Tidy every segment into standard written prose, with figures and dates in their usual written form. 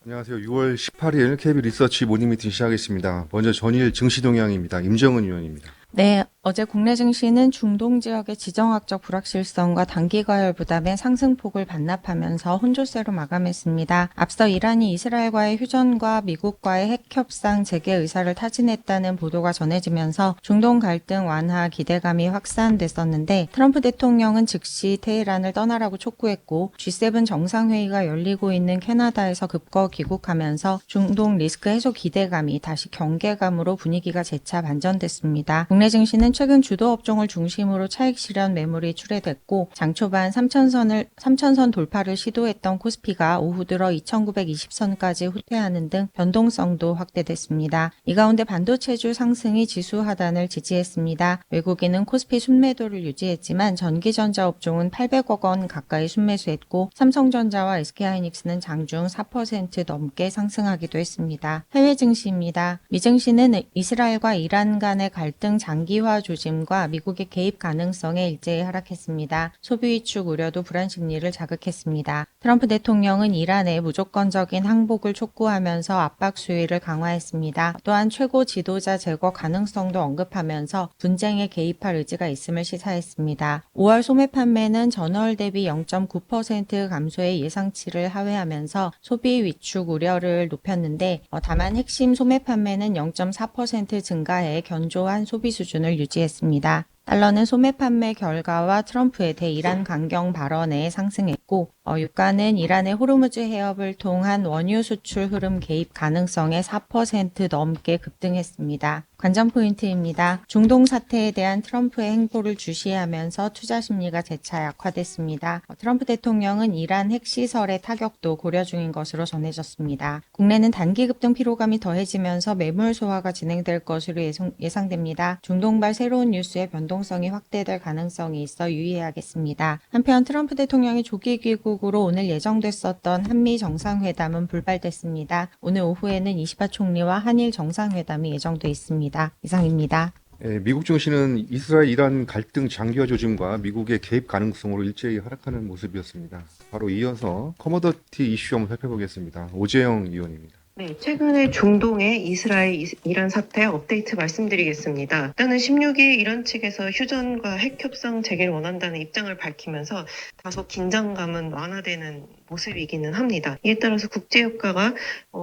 안녕하세요. 6월 18일 KB 리서치 모닝미팅 시작하겠습니다. 먼저 전일 증시 동향입니다. 임정은 위원입니다. 네, 어제 국내 증시는 중동 지역의 지정학적 불확실성과 단기 과열 부담에 상승폭을 반납하면서 혼조세로 마감했습니다. 앞서 이란이 이스라엘과의 휴전과 미국과의 핵 협상 재개 의사를 타진했다는 보도가 전해지면서 중동 갈등 완화 기대감이 확산됐었는데 트럼프 대통령은 즉시 테헤란을 떠나라고 촉구했고 G7 정상회의가 열리고 있는 캐나다에서 급거 귀국하면서 중동 리스크 해소 기대감이 다시 경계감으로 분위기가 재차 반전됐습니다. 국내 증시는 최근 주도 업종을 중심으로 차익 실현 매물이 출회됐고 장 초반 3천선 돌파를 시도했던 코스피가 오후 들어 2920선까지 후퇴하는 등 변동성도 확대됐습니다. 이 가운데 반도체주 상승이 지수 하단을 지지했습니다. 외국인은 코스피 순매도를 유지했지만 전기전자 업종은 800억 원 가까이 순매수했고 삼성전자와 SK하이닉스는 장중 4% 넘게 상승하기도 했습니다. 해외 증시입니다. 미 증시는 이스라엘과 이란 간의 갈등 장기화 조짐과 미국의 개입 가능성에 일제히 하락했습니다. 소비 위축 우려도 불안 심리를 자극했습니다. 트럼프 대통령은 이란의 무조건적인 항복을 촉구하면서 압박 수위를 강화했습니다. 또한 최고 지도자 제거 가능성도 언급하면서 분쟁에 개입할 의지가 있음을 시사했습니다. 5월 소매 판매는 전월 대비 0.9% 감소의 예상치를 하회하면서 소비 위축 우려를 높였는데 다만 핵심 소매 판매는 0.4% 증가해 견조한 소비 수준을 유지했습니다. 달러는 소매 판매 결과와 트럼프의 대이란 강경 발언에 상승했고 유가는 이란의 호르무즈 해협을 통한 원유 수출 흐름 개입 가능성에 4% 넘게 급등했습니다. 관전 포인트입니다. 중동 사태에 대한 트럼프의 행보를 주시하면서 투자 심리가 재차 약화됐습니다. 트럼프 대통령은 이란 핵시설의 타격도 고려 중인 것으로 전해졌습니다. 국내는 단기 급등 피로감이 더해지면서 매물 소화가 진행될 것으로 예상됩니다. 중동발 새로운 뉴스의 변동성이 확대될 가능성이 있어 유의해야겠습니다. 한편 트럼프 대통령의 조기 귀국으로 오늘 예정됐었던 한미 정상회담은 불발됐습니다. 오늘 오후에는 이시바 총리와 한일 정상회담이 예정돼 있습니다. 이상입니다. 미국 증시는 이스라엘 이란 갈등 장기화 조짐과 미국의 개입 가능성으로 일제히 하락하는 모습이었습니다. 바로 이어서 커머더티 이슈 한번 살펴보겠습니다. 오재영 위원입니다. 네, 최근에 중동의 이스라엘, 이란 사태 업데이트 말씀드리겠습니다. 일단은 16일 이란 측에서 휴전과 핵 협상 재개를 원한다는 입장을 밝히면서 다소 긴장감은 완화되는 모습이기는 합니다. 이에 따라서 국제유가가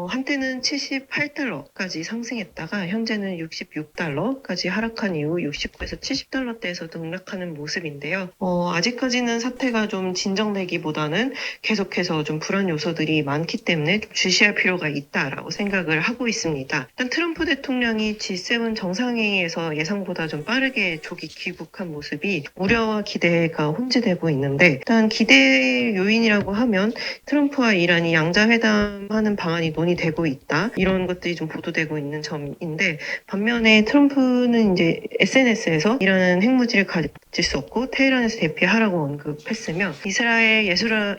한때는 78달러까지 상승했다가 현재는 66달러까지 하락한 이후 69에서 70달러대에서 등락하는 모습인데요. 아직까지는 사태가 좀 진정되기보다는 계속해서 좀 불안 요소들이 많기 때문에 좀 주시할 필요가 있다라고 생각을 하고 있습니다. 일단 트럼프 대통령이 G7 정상회의에서 예상보다 좀 빠르게 조기 귀국한 모습이 우려와 기대가 혼재되고 있는데 일단 기대 요인이라고 하면 트럼프와 이란이 양자회담하는 방안이 논의되고 있다. 이런 것들이 좀 보도되고 있는 점인데 반면에 트럼프는 이제 SNS에서 이란은 핵무기를 가질 수 없고 테헤란에서 대피하라고 언급했으며 이스라엘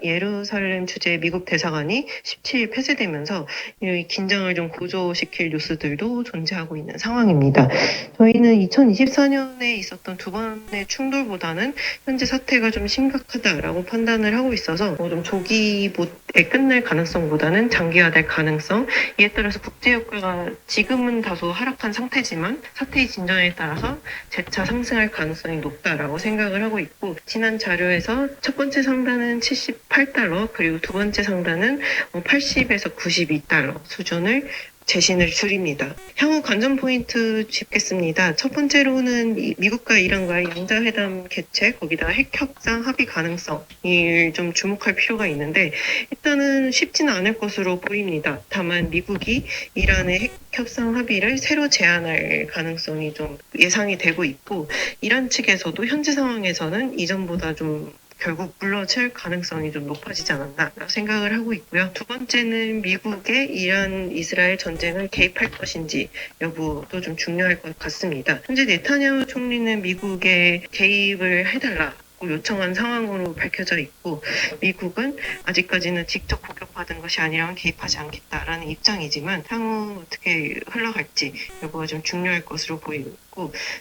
예루살렘 주재 미국 대사관이 17일 폐쇄되면서 이 긴장을 좀 고조시킬 뉴스들도 존재하고 있는 상황입니다. 저희는 2024년에 있었던 두 번의 충돌보다는 현재 사태가 좀 심각하다라고 판단을 하고 있어서 좀 조기에 끝날 가능성보다는 장기화될 가능성, 이에 따라서 국제유가가 지금은 다소 하락한 상태지만 사태의 진전에 따라서 재차 상승할 가능성이 높다라고 생각을 하고 있고 지난 자료에서 첫 번째 상단은 78달러 그리고 두 번째 상단은 80에서 92달러 수준을 재신을 줄입니다. 향후 관전 포인트 짚겠습니다. 첫 번째로는 미국과 이란과의 양자회담 개최, 거기다 핵 협상 합의 가능성을 좀 주목할 필요가 있는데 일단은 쉽지는 않을 것으로 보입니다. 다만 미국이 이란의 핵 협상 합의를 새로 제안할 가능성이 좀 예상이 되고 있고 이란 측에서도 현재 상황에서는 이전보다 좀 결국 물러칠 가능성이 좀 높아지지 않았나 생각을 하고 있고요. 두 번째는 미국의 이란 이스라엘 전쟁을 개입할 것인지 여부도 좀 중요할 것 같습니다. 현재 네타냐후 총리는 미국에 개입을 해달라 요청한 상황으로 밝혀져 있고 미국은 아직까지는 직접 공격받은 것이 아니라면 개입하지 않겠다라는 입장이지만 향후 어떻게 흘러갈지 여부가 좀 중요할 것으로 보이고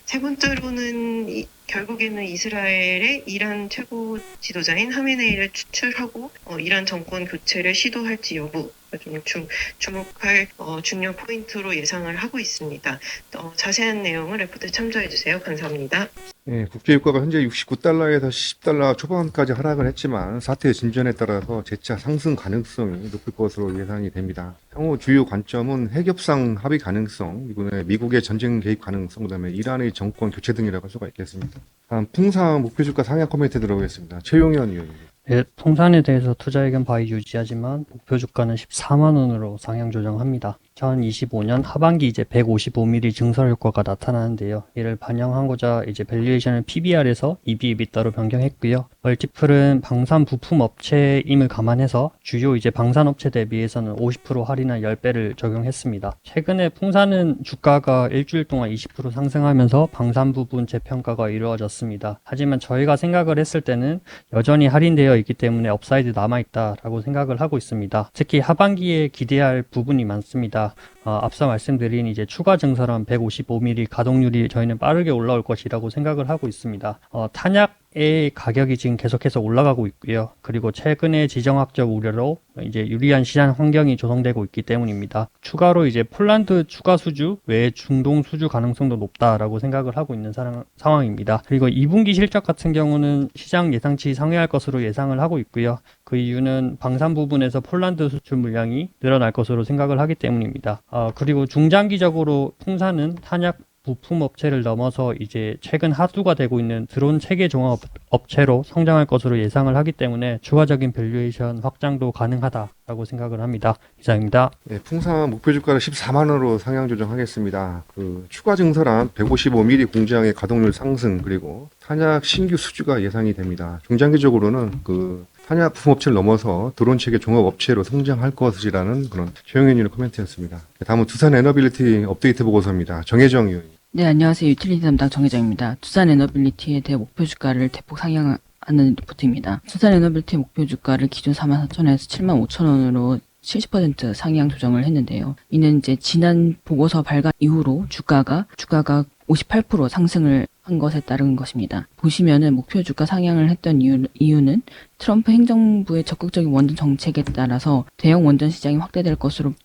세 번째로는 결국에는 이스라엘의 이란 최고 지도자인 하메네이를 추출하고 이란 정권 교체를 시도할지 여부 좀 주목할 중요 포인트로 예상을 하고 있습니다. 자세한 내용은 레포트 참조해 주세요. 감사합니다. 예, 국제유가가 현재 69달러에서 10달러 초반까지 하락을 했지만 사태의 진전에 따라서 재차 상승 가능성이 높을 것으로 예상이 됩니다. 향후 주요 관점은 핵협상 합의 가능성, 미국의 전쟁 개입 가능성, 그다음에 이란의 정권 교체 등이라고 할 수가 있겠습니다. 다음 풍산 목표주가 상향 코멘트 들어오겠습니다. 최용현 의원입니다. 네, 통산에 대해서 투자 의견 바이 유지하지만 목표 주가는 14만 원으로 상향 조정합니다. 2025년 하반기 이제 155mm 증설 효과가 나타나는데요. 이를 반영하고자 이제 밸류에이션을 PBR에서 EV/EBITDA로 변경했고요. 멀티플은 방산 부품 업체임을 감안해서 주요 이제 방산 업체 대비해서는 50% 할인한 10배를 적용했습니다. 최근에 풍산은 주가가 일주일 동안 20% 상승하면서 방산 부분 재평가가 이루어졌습니다. 하지만 저희가 생각을 했을 때는 여전히 할인되어 있기 때문에 업사이드 남아있다라고 생각을 하고 있습니다. 특히 하반기에 기대할 부분이 많습니다. 앞서 말씀드린 이제 추가 증설한 155mm 가동률이 저희는 빠르게 올라올 것이라고 생각을 하고 있습니다. 탄약의 가격이 지금 계속해서 올라가고 있고요. 그리고 최근에 지정학적 우려로 이제 유리한 시장 환경이 조성되고 있기 때문입니다. 추가로 이제 폴란드 추가 수주 외에 중동 수주 가능성도 높다라고 생각을 하고 있는 상황입니다. 그리고 2분기 실적 같은 경우는 시장 예상치 상회할 것으로 예상을 하고 있고요. 그 이유는 방산 부분에서 폴란드 수출 물량이 늘어날 것으로 생각을 하기 때문입니다. 그리고 중장기적으로 풍산은 탄약 부품 업체를 넘어서 이제 최근 하수가 되고 있는 드론 체계 종합 업체로 성장할 것으로 예상을 하기 때문에 추가적인 밸류에이션 확장도 가능하다라고 생각을 합니다. 이상입니다. 네, 풍산 목표 주가를 14만 원으로 상향 조정하겠습니다. 추가 증설한 155mm 공장의 가동률 상승 그리고 탄약 신규 수주가 예상이 됩니다. 중장기적으로는 탄약 부품업체를 넘어서 드론 체계 종합업체로 성장할 것이라는 그런 최영현 의원의 코멘트였습니다. 다음은 두산 에너빌리티 업데이트 보고서입니다. 정혜정 의원. 네, 안녕하세요. 유틸리티 담당 정혜정입니다. 두산 에너빌리티에 대해 목표 주가를 대폭 상향하는 리포트입니다. 두산 에너빌리티 목표 주가를 기존 44,000원에서 75,000원으로 70% 상향 조정을 했는데요. 이는 이제 지난 보고서 발간 이후로 주가가 58% 상승을 한 것에 따른 것입니다. 보시면은 목표 주가 상향을 했던 이유는 트럼프 행정부의 적극적인 원전 정책에 따라서 대형 원전 시장이 확대될 것으로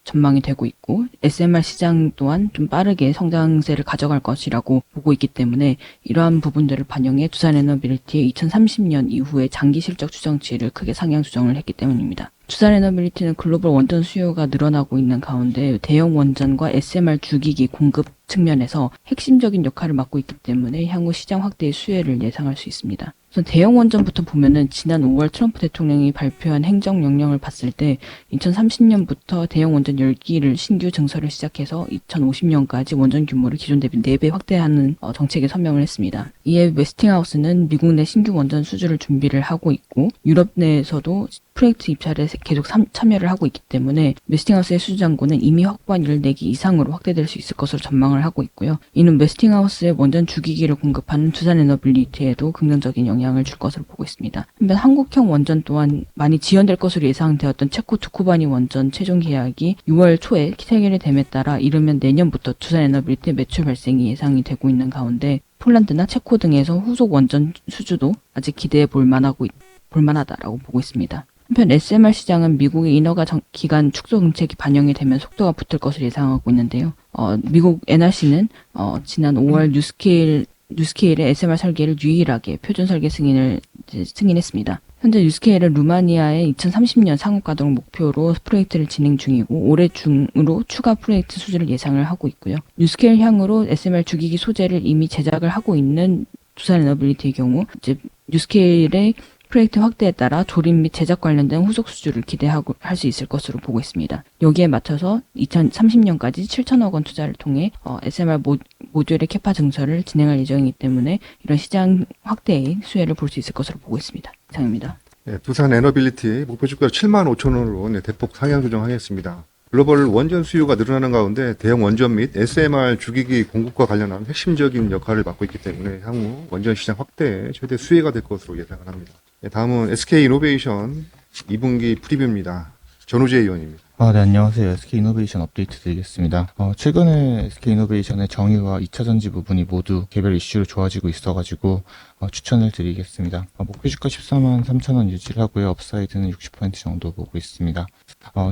전망이 되고 있고 SMR 시장 또한 좀 빠르게 성장세를 가져갈 것이라고 보고 있기 때문에 이러한 부분들을 반영해 두산에너빌리티의 2030년 이후의 장기 실적 추정치를 크게 상향 조정을 했기 때문입니다. 두산에너빌리티는 글로벌 원전 수요가 늘어나고 있는 가운데 대형 원전과 SMR 주기기 공급 측면에서 핵심적인 역할을 맡고 있기 때문에 향후 시장 확대의 수혜를 예상할 수 있습니다. 우선 대형 원전부터 보면은 지난 5월 트럼프 대통령이 발표한 행정명령을 봤을 때 2030년부터 대형 원전 10기를 신규 증설을 시작해서 2050년까지 원전 규모를 기존 대비 4배 확대하는 정책에 서명을 했습니다. 이에 웨스팅하우스는 미국 내 신규 원전 수주를 준비를 하고 있고 유럽 내에서도 프로젝트 입찰에 계속 참여를 하고 있기 때문에 웨스팅하우스의 수주 잔고는 이미 확보한 14기 이상으로 확대될 수 있을 것으로 전망을 하고 있고요. 이는 웨스팅하우스의 원전 주기기를 공급하는 두산에너빌리티에도 긍정적인 영향을 줄 것으로 보고 있습니다. 한편 한국형 원전 또한 많이 지연될 것으로 예상되었던 체코 두쿠바니 원전 최종 계약이 6월 초에 체결이 됨에 따라 이르면 내년부터 두산에너빌리티 매출 발생이 예상이 되고 있는 가운데 폴란드나 체코 등에서 후속 원전 수주도 아직 기대해 볼만하다라고 보고 있습니다. 한편 SMR 시장은 미국의 인허가 기간 축소 정책이 반영이 되면 속도가 붙을 것을 예상하고 있는데요. 미국 NRC는 지난 5월 뉴스케일의 SMR 설계를 유일하게 표준 설계 승인했습니다. 현재 뉴스케일은 루마니아의 2030년 상업 가동을 목표로 프로젝트를 진행 중이고 올해 중으로 추가 프로젝트 수주를 예상을 하고 있고요. 뉴스케일 향으로 SMR 주기기 소재를 이미 제작을 하고 있는 두산에너빌리티의 경우 이제 뉴스케일의 프로젝트 확대에 따라 조립 및 제작 관련된 후속 수주를 기대하고 할 수 있을 것으로 보고 있습니다. 여기에 맞춰서 2030년까지 7천억 원 투자를 통해 SMR 모듈의 캐파 증설을 진행할 예정이기 때문에 이런 시장 확대의 수혜를 볼 수 있을 것으로 보고 있습니다. 이상입니다. 네, 두산 에너빌리티 목표 주가 75,000원으로 대폭 상향 조정하겠습니다. 글로벌 원전 수요가 늘어나는 가운데 대형 원전 및 SMR 주기기 공급과 관련한 핵심적인 역할을 맡고 있기 때문에 향후 원전 시장 확대에 최대 수혜가 될 것으로 예상을 합니다. 네, 다음은 SK이노베이션 2분기 프리뷰입니다. 전우재 의원입니다. 네, 안녕하세요. SK이노베이션 업데이트 드리겠습니다. 최근에 SK이노베이션의 정의와 2차전지 부분이 모두 개별 이슈로 좋아지고 있어가지고 추천을 드리겠습니다. 목표 주가 14만 3천원 유지를 하고요. 업사이드는 60% 정도 보고 있습니다.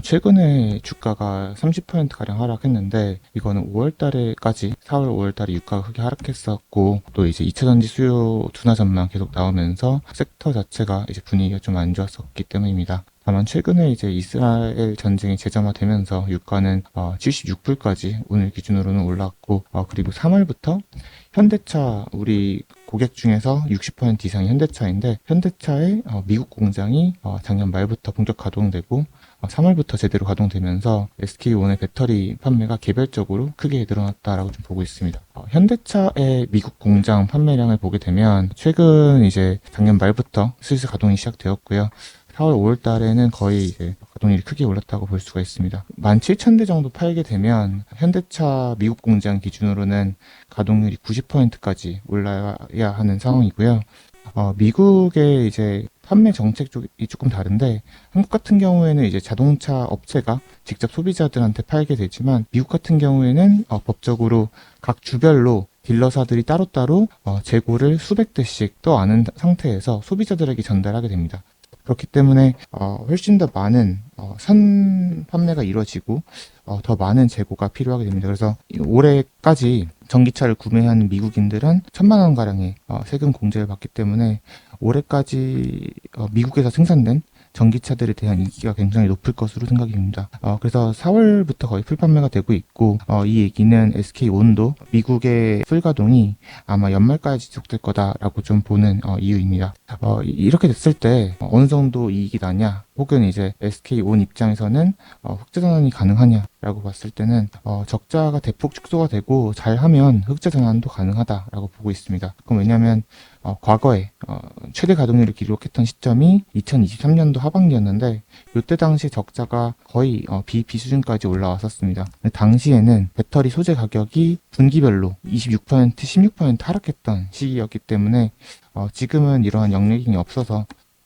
최근에 주가가 30%가량 하락했는데 이거는 5월달에까지 4월 5월달에 유가가 크게 하락했었고 또 이제 2차전지 수요 둔화 전망 계속 나오면서 섹터 자체가 이제 분위기가 좀 안 좋았었기 때문입니다. 다만 최근에 이제 이스라엘 전쟁이 재점화되면서 유가는 76불까지 오늘 기준으로는 올랐고 그리고 3월부터 현대차 우리 고객 중에서 60% 이상이 현대차인데 현대차의 미국 공장이 작년 말부터 본격 가동되고 3월부터 제대로 가동되면서 SK온의 배터리 판매가 개별적으로 크게 늘어났다라고 좀 보고 있습니다. 현대차의 미국 공장 판매량을 보게 되면 최근 이제 작년 말부터 슬슬 가동이 시작되었고요. 4월, 5월 달에는 거의 이제 가동률이 크게 올랐다고 볼 수가 있습니다. 17,000대 정도 팔게 되면 현대차 미국 공장 기준으로는 가동률이 90%까지 올라야 하는 상황이고요. 미국의 이제 판매 정책 쪽이 조금 다른데 한국 같은 경우에는 이제 자동차 업체가 직접 소비자들한테 팔게 되지만 미국 같은 경우에는 법적으로 각 주별로 딜러사들이 따로따로 재고를 수백 대씩 떠안은 상태에서 소비자들에게 전달하게 됩니다. 그렇기 때문에 훨씬 더 많은 선 판매가 이루어지고 더 많은 재고가 필요하게 됩니다. 그래서 올해까지 전기차를 구매한 미국인들은 1,000만 원 가량의 세금 공제를 받기 때문에 올해까지 미국에서 생산된 전기차들에 대한 인기가 굉장히 높을 것으로 생각이 듭니다. 그래서 4월부터 거의 풀판매가 되고 있고 이 얘기는 SK온도 미국의 풀가동이 아마 연말까지 지속될 거다라고 좀 보는 이유입니다. 이렇게 됐을 때 어느 정도 이익이 나냐 혹은 이제 SK온 입장에서는 흑자전환이 가능하냐라고 봤을 때는 적자가 대폭 축소가 되고 잘하면 흑자전환도 가능하다라고 보고 있습니다. 그럼 왜냐하면 과거에 최대 가동률을 기록했던 시점이 2023년도 하반기였는데 이때 당시 적자가 거의 비수준까지 올라왔었습니다. 당시에는 배터리 소재 가격이 분기별로 26%, 16% 하락했던 시기였기 때문에 지금은 이러한 역내깅이 없어서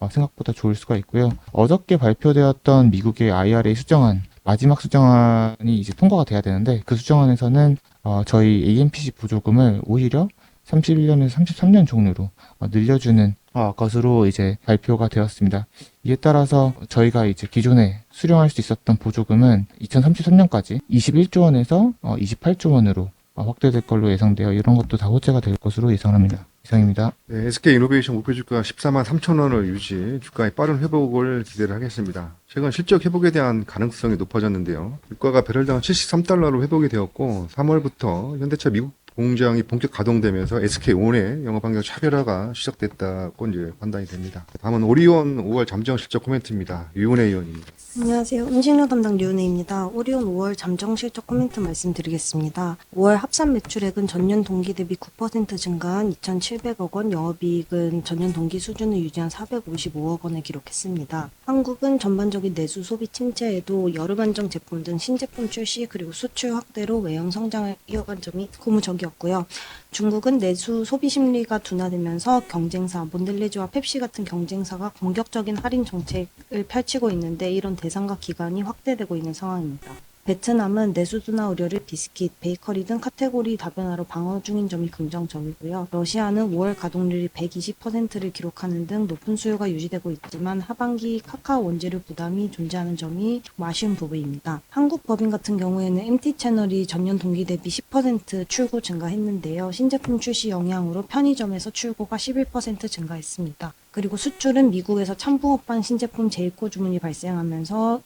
생각보다 좋을 수가 있고요. 어저께 발표되었던 미국의 IRA 수정안 마지막 수정안이 이제 통과가 돼야 되는데 그 수정안에서는 저희 AMPC 보조금을 오히려 31년에서 33년 종류로 늘려주는 것으로 이제 발표가 되었습니다. 이에 따라서 저희가 이제 기존에 수령할 수 있었던 보조금은 2033년까지 21조 원에서 28조 원으로 확대될 걸로 예상되어 이런 것도 다 호재가 될 것으로 예상합니다. 이상입니다. 네, SK이노베이션 목표 주가 14만 3천 원을 유지, 주가의 빠른 회복을 기대를 하겠습니다. 최근 실적 회복에 대한 가능성이 높아졌는데요. 유가가 배럴당 73달러로 회복이 되었고 3월부터 현대차 미국 공장이 본격 가동되면서 SK온의 영업환경 차별화가 시작됐다고 이제 판단이 됩니다. 다음은 오리온 5월 잠정 실적 코멘트입니다. 유은혜 의원입니다. 안녕하세요. 음식료 담당 류은혜입니다. 오리온 5월 잠정 실적 코멘트 말씀드리겠습니다. 5월 합산 매출액은 전년 동기 대비 9% 증가한 2,700억 원, 영업이익은 전년 동기 수준을 유지한 455억 원을 기록했습니다. 한국은 전반적인 내수 소비 침체에도 여름 안정 제품 등 신제품 출시 그리고 수출 확대로 외형 성장을 이어간 점이 고무적이었고요. 중국은 내수 소비 심리가 둔화되면서 경쟁사 몬델레즈와 펩시 같은 경쟁사가 공격적인 할인 정책을 펼치고 있는데 이런 대상과 기간이 확대되고 있는 상황입니다. 베트남은 내수 둔화 우려를 비스킷, 베이커리 등 카테고리 다변화로 방어 중인 점이 긍정적이고요. 러시아는 5월 가동률이 120%를 기록하는 등 높은 수요가 유지되고 있지만 하반기 카카오 원재료 부담이 존재하는 점이 아쉬운 부분입니다. 한국 법인 같은 경우에는 MT 채널이 전년 동기 대비 10% 출고 증가했는데요. 신제품 출시 영향으로 편의점에서 출고가 11% 증가했습니다. 그리고 수출은 미국에서 참붕어빵 신제품 재입고 주문이 발생하면서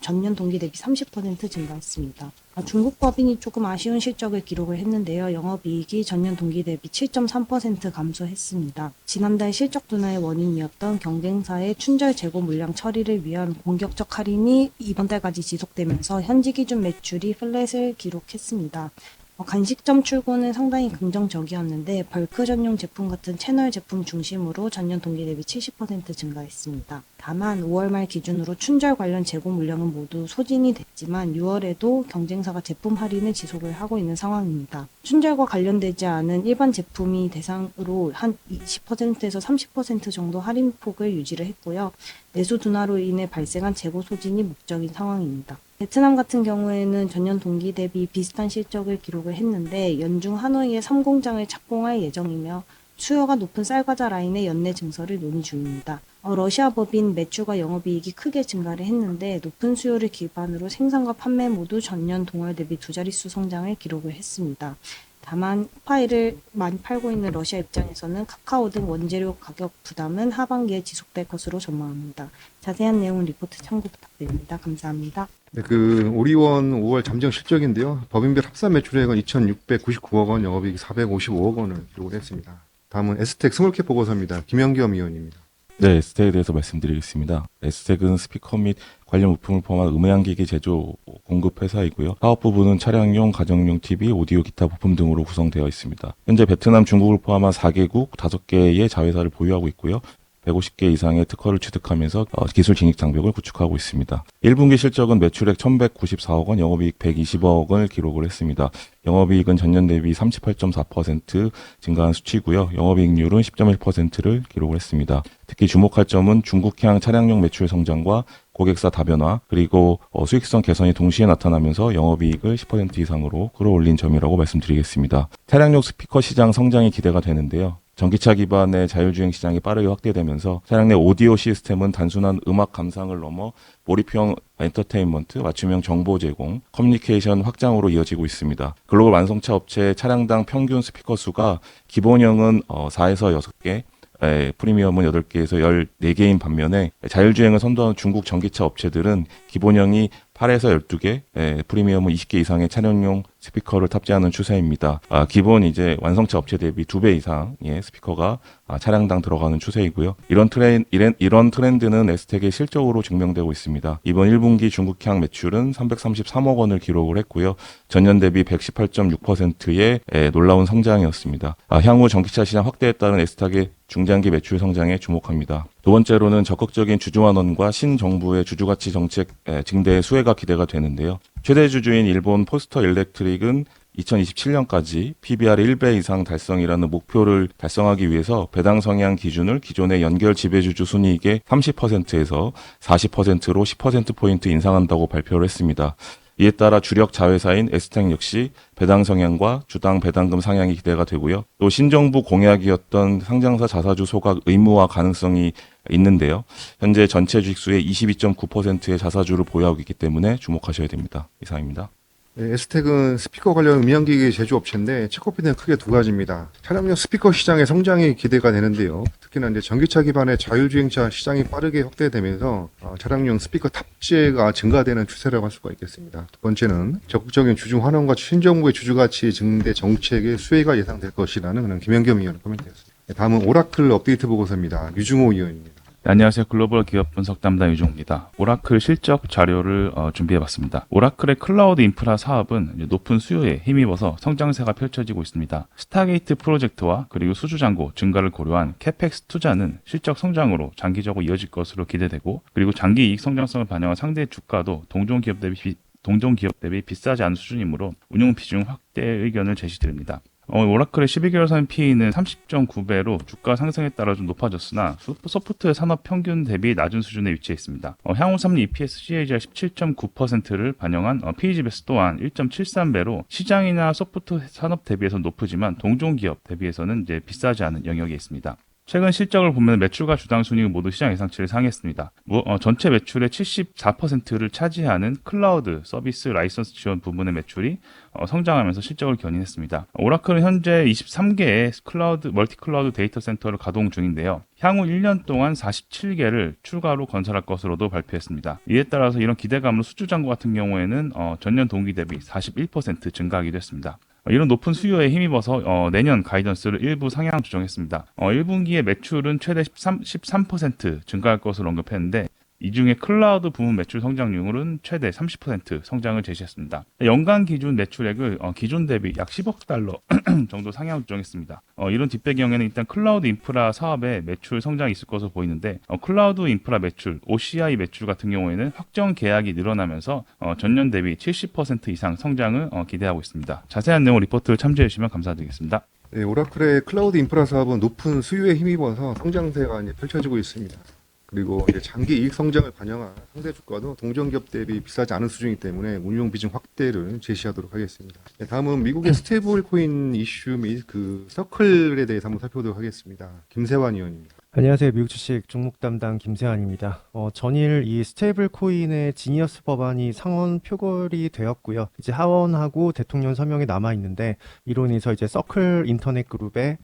전년 동기 대비 30% 증가했습니다. 중국 법인이 조금 아쉬운 실적을 기록을 했는데요. 영업이익이 전년 동기 대비 7.3% 감소했습니다. 지난달 실적 둔화의 원인이었던 경쟁사의 춘절 재고 물량 처리를 위한 공격적 할인이 이번 달까지 지속되면서 현지 기준 매출이 플랫을 기록했습니다. 간식점 출고는 상당히 긍정적이었는데 벌크 전용 제품 같은 채널 제품 중심으로 전년 동기 대비 70% 증가했습니다. 다만 5월 말 기준으로 춘절 관련 재고 물량은 모두 소진이 있지만 6월에도 경쟁사가 제품 할인을 지속을 하고 있는 상황입니다. 춘절과 관련되지 않은 일반 제품이 대상으로 한 20%에서 30% 정도 할인폭을 유지를 했고요. 내수 둔화로 인해 발생한 재고 소진이 목적인 상황입니다. 베트남 같은 경우에는 전년 동기 대비 비슷한 실적을 기록을 했는데 연중 하노이의 3공장을 착공할 예정이며 수요가 높은 쌀과자 라인의 연내 증설을 논의 중입니다. 러시아 법인 매출과 영업이익이 크게 증가를 했는데 높은 수요를 기반으로 생산과 판매 모두 전년 동월 대비 두 자릿수 성장을 기록을 했습니다. 다만 파일을 많이 팔고 있는 러시아 입장에서는 카카오 등 원재료 가격 부담은 하반기에 지속될 것으로 전망합니다. 자세한 내용은 리포트 참고 부탁드립니다. 감사합니다. 네, 오리원 5월 잠정 실적인데요. 법인별 합산 매출액은 2,699억 원, 영업이익 455억 원을 기록을 했습니다. 다음은 에스텍 스몰캡 보고서입니다. 김영겸 위원입니다. 네, 에스텍에 대해서 말씀드리겠습니다. 에스텍은 스피커 및 관련 부품을 포함한 음향기기 제조 공급 회사이고요. 사업 부분은 차량용, 가정용 TV, 오디오, 기타 부품 등으로 구성되어 있습니다. 현재 베트남, 중국을 포함한 4개국 5개의 자회사를 보유하고 있고요. 150개 이상의 특허를 취득하면서 기술 진입 장벽을 구축하고 있습니다. 1분기 실적은 매출액 1,194억 원, 영업이익 120억 원을 기록을 했습니다. 영업이익은 전년 대비 38.4% 증가한 수치고요. 영업이익률은 10.1%를 기록을 했습니다. 특히 주목할 점은 중국향 차량용 매출 성장과 고객사 다변화, 그리고 수익성 개선이 동시에 나타나면서 영업이익을 10% 이상으로 끌어올린 점이라고 말씀드리겠습니다. 차량용 스피커 시장 성장이 기대가 되는데요. 전기차 기반의 자율주행 시장이 빠르게 확대되면서 차량 내 오디오 시스템은 단순한 음악 감상을 넘어 몰입형 엔터테인먼트, 맞춤형 정보 제공, 커뮤니케이션 확장으로 이어지고 있습니다. 글로벌 완성차 업체의 차량당 평균 스피커 수가 기본형은 4에서 6개, 프리미엄은 8개에서 14개인 반면에 자율주행을 선도하는 중국 전기차 업체들은 기본형이 8에서 12개, 프리미엄은 20개 이상의 차량용 스피커를 탑재하는 추세입니다. 기본 이제 완성차 업체 대비 2배 이상의 스피커가 차량당 들어가는 추세이고요. 이런 트렌드는 에스텍의 실적으로 증명되고 있습니다. 이번 1분기 중국향 매출은 333억 원을 기록을 했고요. 전년 대비 118.6%의 놀라운 성장이었습니다. 향후 전기차 시장 확대에 따른 에스텍의 중장기 매출 성장에 주목합니다. 두 번째로는 적극적인 주주환원과 신정부의 주주가치 정책 증대의 수혜가 기대가 되는데요. 최대 주주인 일본 포스터 일렉트릭은 2027년까지 PBR 1배 이상 달성이라는 목표를 달성하기 위해서 배당 성향 기준을 기존의 연결 지배주주 순이익의 30%에서 40%로 10%포인트 인상한다고 발표를 했습니다. 이에 따라 주력 자회사인 에스텍 역시 배당 성향과 주당 배당금 상향이 기대가 되고요. 또 신정부 공약이었던 상장사 자사주 소각 의무화 가능성이 있는데요. 현재 전체 주식수의 22.9%의 자사주를 보유하고 있기 때문에 주목하셔야 됩니다. 이상입니다. 네, 에스텍은 스피커 관련 음향기기 제조업체인데 체코피는 크게 두 가지입니다. 차량용 스피커 시장의 성장이 기대가 되는데요. 특히나 이제 전기차 기반의 자율주행차 시장이 빠르게 확대되면서 차량용 스피커 탑재가 증가되는 추세라고 할 수가 있겠습니다. 두 번째는 적극적인 주주 환원과 신정부의 주주가치 증대 정책의 수혜가 예상될 것이라는 그런 김영겸 의원의 코멘트였습니다. 네, 다음은 오라클 업데이트 보고서입니다. 유중호 의원입니다. 네, 안녕하세요. 글로벌 기업 분석 담당 유종입니다. 오라클 실적 자료를 준비해봤습니다. 오라클의 클라우드 인프라 사업은 높은 수요에 힘입어서 성장세가 펼쳐지고 있습니다. 스타게이트 프로젝트와 그리고 수주잔고 증가를 고려한 캐펙스 투자는 실적 성장으로 장기적으로 이어질 것으로 기대되고, 그리고 장기 이익 성장성을 반영한 상대 주가도 동종 기업 대비 비싸지 않은 수준이므로 운용 비중 확대 의견을 제시드립니다. 오라클의 12개월 선 PE는 30.9배로 주가 상승에 따라 좀 높아졌으나 소프트웨어 산업 평균 대비 낮은 수준에 위치해 있습니다. 향후 3년 EPS CAGR 17.9%를 반영한 PEGBS 또한 1.73배로 시장이나 소프트웨어 산업 대비해서 높으지만 동종 기업 대비해서는 이제 비싸지 않은 영역에 있습니다. 최근 실적을 보면 매출과 주당 순이익 모두 시장 예상치를 상회했습니다. 전체 매출의 74%를 차지하는 클라우드 서비스 라이선스 지원 부문의 매출이 성장하면서 실적을 견인했습니다. 오라클은 현재 23개의 멀티 클라우드 데이터 센터를 가동 중인데요. 향후 1년 동안 47개를 추가로 건설할 것으로도 발표했습니다. 이에 따라서 이런 기대감으로 수주잔고 같은 경우에는 전년 동기 대비 41% 증가하기도 했습니다. 이런 높은 수요에 힘입어서 내년 가이던스를 일부 상향 조정했습니다. 1분기의 매출은 최대 13% 증가할 것으로 언급했는데 이 중에 클라우드 부문 매출 성장률은 최대 30% 성장을 제시했습니다. 연간 기준 매출액을 기존 대비 약 10억 달러 정도 상향 조정했습니다. 이런 뒷배경에는 일단 클라우드 인프라 사업의 매출 성장이 있을 것으로 보이는데 클라우드 인프라 매출, OCI 매출 같은 경우에는 확정 계약이 늘어나면서 전년 대비 70% 이상 성장을 기대하고 있습니다. 자세한 내용 리포트를 참조해 주시면 감사드리겠습니다. 네, 오라클의 클라우드 인프라 사업은 높은 수요에 힘입어서 성장세가 이제 펼쳐지고 있습니다. 그리고 이제 장기 이익 성장을 반영한 상대 주가도 동종기업 대비 비싸지 않은 수준이기 때문에 운용 비중 확대를 제시하도록 하겠습니다. 네, 다음은 미국의 스테이블 코인 이슈 및 그 서클에 대해서 한번 살펴보도록 하겠습니다. 김세환 의원입니다. 안녕하세요. 미국 주식 종목 담당 김세환입니다. 전일 이 스테이블 코인의 지니어스 법안이 상원 표결이 되었고요. 이제 하원하고 대통령 서명이 남아 있는데 이로 인해서 이제 서클 인터넷 그룹의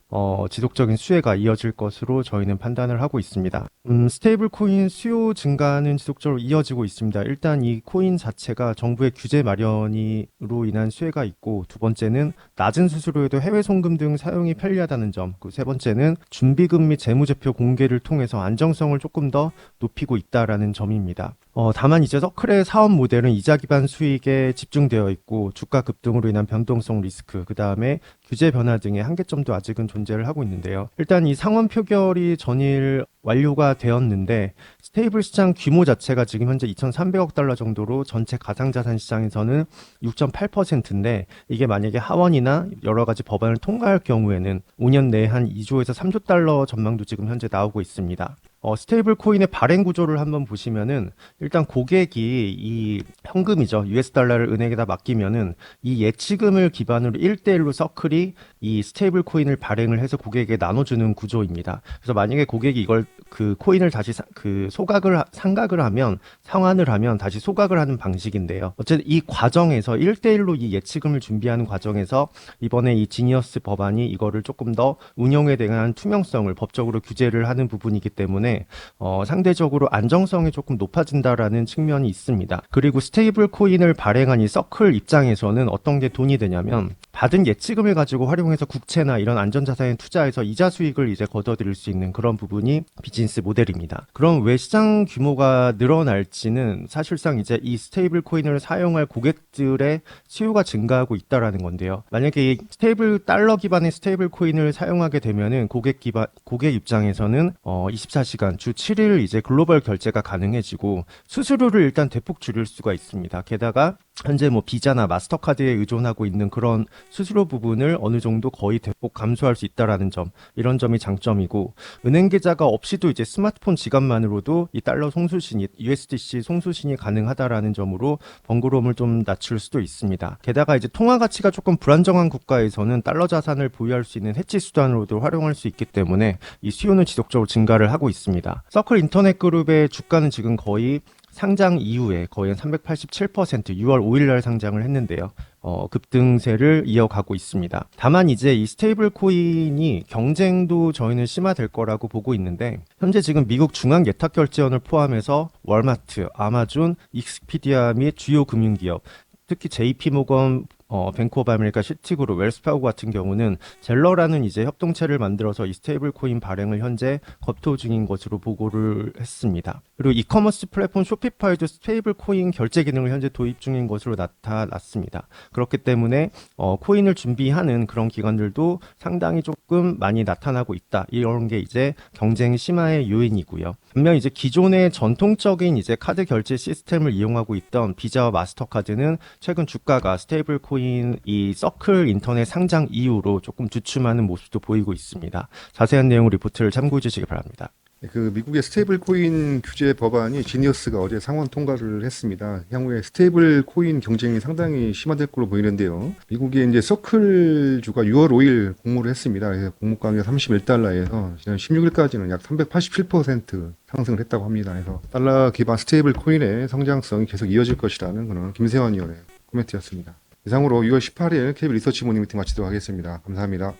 지속적인 수혜가 이어질 것으로 저희는 판단을 하고 있습니다. 스테이블 코인 수요 증가는 지속적으로 이어지고 있습니다. 일단 이 코인 자체가 정부의 규제 마련으로 인한 수혜가 있고, 두 번째는 낮은 수수료에도 해외 송금 등 사용이 편리하다는 점, 그 세 번째는 준비금 및 재무제표 공개를 통해서 안정성을 조금 더 높이고 있다라는 점입니다. 다만 이제 서클의 사업 모델은 이자 기반 수익에 집중되어 있고, 주가 급등으로 인한 변동성 리스크, 그 다음에 규제 변화 등의 한계점도 아직은 존재를 하고 있는데요. 일단 이 상원 표결이 전일 완료가 되었는데, 스테이블 시장 규모 자체가 지금 현재 2,300억 달러 정도로 전체 가상자산 시장에서는 6.8%인데, 이게 만약에 하원이나 여러 가지 법안을 통과할 경우에는 5년 내에 한 2조에서 3조 달러 전망도 지금 현재 나오고 있습니다. 스테이블 코인의 발행 구조를 한번 보시면은, 일단 고객이 이 현금이죠. US 달러를 은행에다 맡기면은 이 예치금을 기반으로 1대1로 서클이 이 스테이블 코인을 발행을 해서 고객에게 나눠주는 구조입니다. 그래서 만약에 고객이 이걸 그 코인을 다시 상각을 하면, 상환을 하면 다시 소각을 하는 방식인데요. 어쨌든 이 과정에서 1대1로 이 예치금을 준비하는 과정에서 이번에 이 지니어스 법안이 이거를 조금 더 운영에 대한 투명성을 법적으로 규제를 하는 부분이기 때문에 상대적으로 안정성이 조금 높아진다라는 측면이 있습니다. 그리고 스테이블 코인을 발행한 이 서클 입장에서는 어떤 게 돈이 되냐면, 받은 예치금을 가지고 활용해서 국채나 이런 안전자산에 투자해서 이자 수익을 이제 거둬들일 수 있는 그런 부분이 비즈니스 모델입니다. 그럼 왜 시장 규모가 늘어날지는 사실상 이제 이 스테이블 코인을 사용할 고객들의 수요가 증가하고 있다라는 건데요. 만약에 이 스테이블 달러 기반의 스테이블 코인을 사용하게 되면은 고객 입장에서는 24시간 주 7일 이제 글로벌 결제가 가능해지고, 수수료를 일단 대폭 줄일 수가 있습니다. 게다가 현재 뭐 비자나 마스터카드에 의존하고 있는 그런 수수료 부분을 어느 정도 거의 대폭 감소할 수 있다라는 점, 이런 점이 장점이고, 은행 계좌가 없이도 이제 스마트폰 지갑만으로도 이 달러 송수신이, USDC 송수신이 가능하다라는 점으로 번거로움을 좀 낮출 수도 있습니다. 게다가 이제 통화 가치가 조금 불안정한 국가에서는 달러 자산을 보유할 수 있는 해지 수단으로도 활용할 수 있기 때문에 이 수요는 지속적으로 증가를 하고 있습니다. 서클 인터넷 그룹의 주가는 지금 거의 상장 이후에 거의 한 387% 6월 5일 날 상장을 했는데요. 급등세를 이어가고 있습니다. 다만 이제 이 스테이블 코인이 경쟁도 저희는 심화될 거라고 보고 있는데, 현재 지금 미국 중앙 예탁 결제원을 포함해서 월마트, 아마존, 익스피디아 및 주요 금융기업, 특히 JP모건, 뱅크 오브 아메리카, 시티그룹, 웰스파고 같은 경우는 젤러라는 이제 협동체를 만들어서 이 스테이블 코인 발행을 현재 검토 중인 것으로 보고를 했습니다. 그리고 이커머스 플랫폼 쇼피파이도 스테이블 코인 결제 기능을 현재 도입 중인 것으로 나타났습니다. 그렇기 때문에 코인을 준비하는 그런 기관들도 상당히 조금 많이 나타나고 있다. 이런 게 이제 경쟁 심화의 요인이고요. 반면 이제 기존의 전통적인 이제 카드 결제 시스템을 이용하고 있던 비자와 마스터카드는 최근 주가가 스테이블 코인 이 서클 인터넷 상장 이후로 조금 주춤하는 모습도 보이고 있습니다. 자세한 내용 리포트를 참고해 주시기 바랍니다. 그 미국의 스테이블 코인 규제 법안이 지니어스가 어제 상원 통과를 했습니다. 향후에 스테이블 코인 경쟁이 상당히 심화될 걸로 보이는데요. 미국의 이제 서클주가 6월 5일 공모를 했습니다. 그래서 공모 가격 31달러에서 지난 16일까지는 약 387% 상승을 했다고 합니다. 그래서 달러 기반 스테이블 코인의 성장성이 계속 이어질 것이라는 그런 김세환 의원의 코멘트였습니다. 이상으로 6월 18일 KB 리서치 모닝 미팅 마치도록 하겠습니다. 감사합니다.